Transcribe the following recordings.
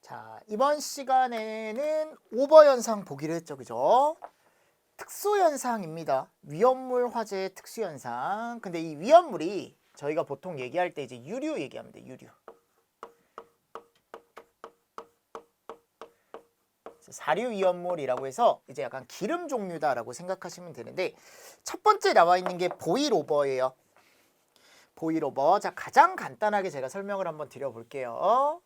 자, 이번 시간에는 오버 현상 보기로 했죠. 그죠? 특수 현상입니다. 위험물 화재의 특수 현상. 근데 이 위험물이 저희가 보통 얘기할 때 이제 유류 얘기합니다. 유류. 사류 위험물이라고 해서 이제 약간 기름 종류다라고 생각하시면 되는데, 첫 번째 나와 있는 게 보일 오버예요. 보일 오버. 자, 가장 간단하게 제가 설명을 한번 드려볼게요.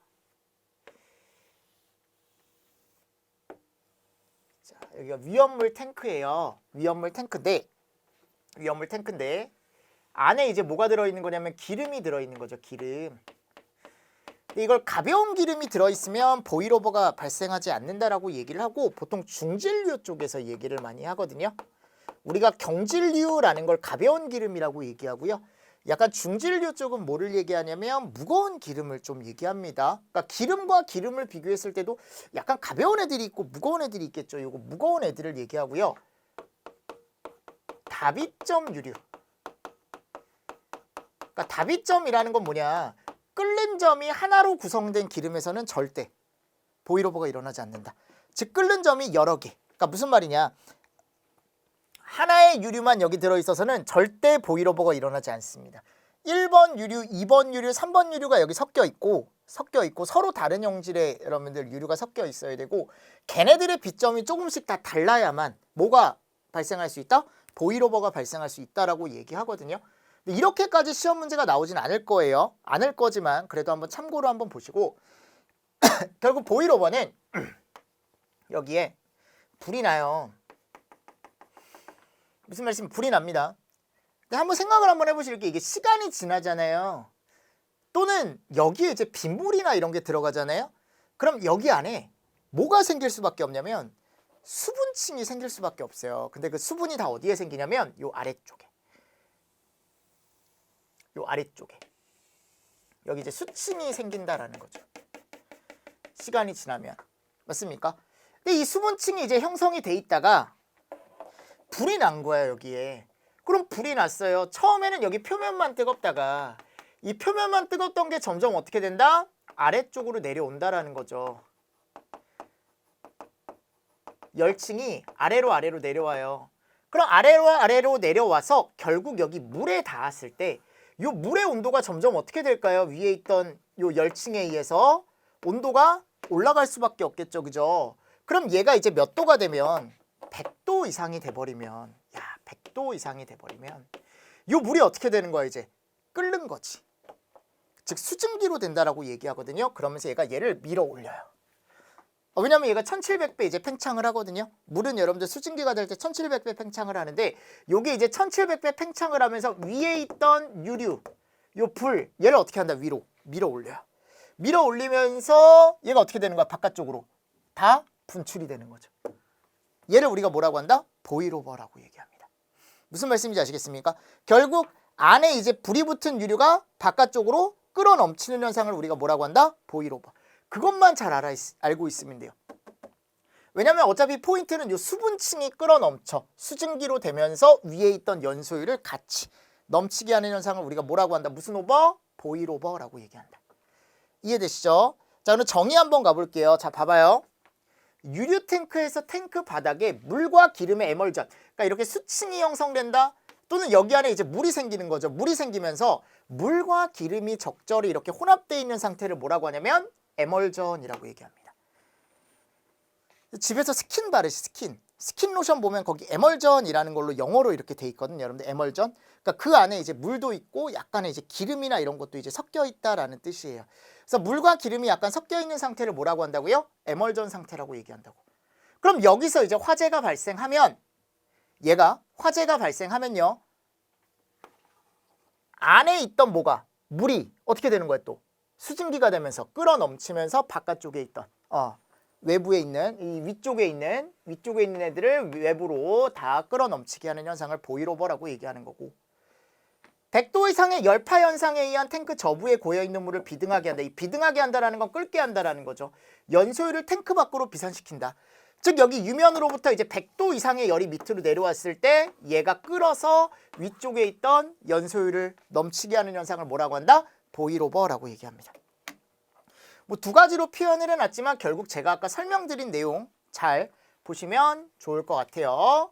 자, 여기가 위험물 탱크예요. 위험물 탱크인데 안에 이제 뭐가 들어있는 거냐면 기름이 들어있는 거죠. 기름. 근데 이걸 가벼운 기름이 들어있으면 보일오버가 발생하지 않는다라고 얘기를 하고, 보통 중질류 쪽에서 얘기를 많이 하거든요. 우리가 경질류라는 걸 가벼운 기름이라고 얘기하고요. 약간 중질류 쪽은 뭐를 얘기하냐면 무거운 기름을 좀 얘기합니다. 그러니까 기름과 기름을 비교했을 때도 약간 가벼운 애들이 있고 무거운 애들이 있겠죠. 요거 무거운 애들을 얘기하고요. 다비점 유류. 그러니까 다비점이라는 건 뭐냐? 끓는 점이 하나로 구성된 기름에서는 절대 보일오버가 일어나지 않는다. 즉 끓는 점이 여러 개. 그러니까 무슨 말이냐? 하나의 유류만 여기 들어있어서는 절대 보일오버가 일어나지 않습니다. 1번 유류, 2번 유류, 3번 유류가 여기 섞여 있고 서로 다른 형질의 여러분들 유류가 섞여 있어야 되고, 걔네들의 비점이 조금씩 다 달라야만 뭐가 발생할 수 있다? 보일오버가 발생할 수 있다라고 얘기하거든요. 근데 이렇게까지 시험 문제가 나오진 않을 거예요. 않을 거지만 그래도 한번 참고로 한번 보시고 결국 보일오버는 여기에 불이 나요. 무슨 말씀? 불이 납니다. 근데 한번 생각을 한번 해보실게요. 이게 시간이 지나잖아요. 또는 여기에 이제 빗물이나 이런 게 들어가잖아요. 그럼 여기 안에 뭐가 생길 수밖에 없냐면 수분층이 생길 수밖에 없어요. 근데 그 수분이 다 어디에 생기냐면 요 아래쪽에. 요 아래쪽에. 여기 이제 수층이 생긴다라는 거죠. 시간이 지나면. 맞습니까? 근데 이 수분층이 이제 형성이 돼 있다가 불이 난 거야, 여기에. 그럼 불이 났어요. 처음에는 여기 표면만 뜨겁다가 이 표면만 뜨겁던 게 점점 어떻게 된다? 아래쪽으로 내려온다라는 거죠. 열층이 아래로 내려와요. 그럼 아래로 내려와서 결국 여기 물에 닿았을 때 이 물의 온도가 점점 어떻게 될까요? 위에 있던 이 열층에 의해서 온도가 올라갈 수밖에 없겠죠. 그죠? 그럼 얘가 이제 몇 도가 되면 100도 이상이 돼버리면, 100도 이상이 돼버리면 이 물이 어떻게 되는 거야? 이제 끓는 거지. 즉 수증기로 된다라고 얘기하거든요. 그러면서 얘를 밀어 올려요. 왜냐면 얘가 1700배 이제 팽창을 하거든요. 물은 여러분들 수증기가 될 때 1700배 팽창을 하는데, 요게 이제 1700배 팽창을 하면서 위에 있던 유류, 요 불, 얘를 어떻게 한다? 위로 밀어 올려요. 밀어 올리면서 얘가 어떻게 되는 거야? 바깥쪽으로 다 분출이 되는 거죠. 얘를 우리가 뭐라고 한다? 보일오버라고 얘기합니다. 무슨 말씀인지 아시겠습니까? 결국 안에 이제 불이 붙은 유류가 바깥쪽으로 끌어 넘치는 현상을 우리가 뭐라고 한다? 보일오버. 그것만 잘 알고 있으면 돼요. 왜냐면 어차피 포인트는 이 수분층이 끌어 넘쳐 수증기로 되면서 위에 있던 연소율을 같이 넘치게 하는 현상을 우리가 뭐라고 한다? 무슨 오버? 보일오버라고 얘기한다. 이해되시죠? 자, 그럼 정의 한번 가볼게요. 자, 봐봐요. 유류 탱크에서 탱크 바닥에 물과 기름의 에멀전, 그러니까 이렇게 수층이 형성된다. 또는 여기 안에 이제 물이 생기는 거죠. 물이 생기면서 물과 기름이 적절히 이렇게 혼합되어 있는 상태를 뭐라고 하냐면 에멀전이라고 얘기합니다. 집에서 스킨 바르시, 스킨 로션 보면 거기 에멀전이라는 걸로 영어로 이렇게 돼 있거든요. 여러분들 에멀전. 그러니까 그 안에 이제 물도 있고 약간의 이제 기름이나 이런 것도 이제 섞여 있다라는 뜻이에요. 그래서 물과 기름이 약간 섞여 있는 상태를 뭐라고 한다고요? 에멀전 상태라고 얘기한다고. 그럼 여기서 이제 화재가 발생하면, 얘가 화재가 발생하면요, 안에 있던 뭐가? 물이 어떻게 되는 거예요? 또 수증기가 되면서 끌어 넘치면서 바깥쪽에 있던 외부에 있는 이 위쪽에 있는 애들을 외부로 다 끌어 넘치게 하는 현상을 보일오버라고 얘기하는 거고, 100도 이상의 열파 현상에 의한 탱크 저부에 고여있는 물을 비등하게 한다. 이 비등하게 한다라는 건 끓게 한다라는 거죠. 연소율을 탱크 밖으로 비산시킨다. 즉 여기 유면으로부터 이제 100도 이상의 열이 밑으로 내려왔을 때 얘가 끓어서 위쪽에 있던 연소율을 넘치게 하는 현상을 뭐라고 한다? 보일오버라고 얘기합니다. 뭐 두 가지로 표현을 해놨지만 결국 제가 아까 설명드린 내용 잘 보시면 좋을 것 같아요.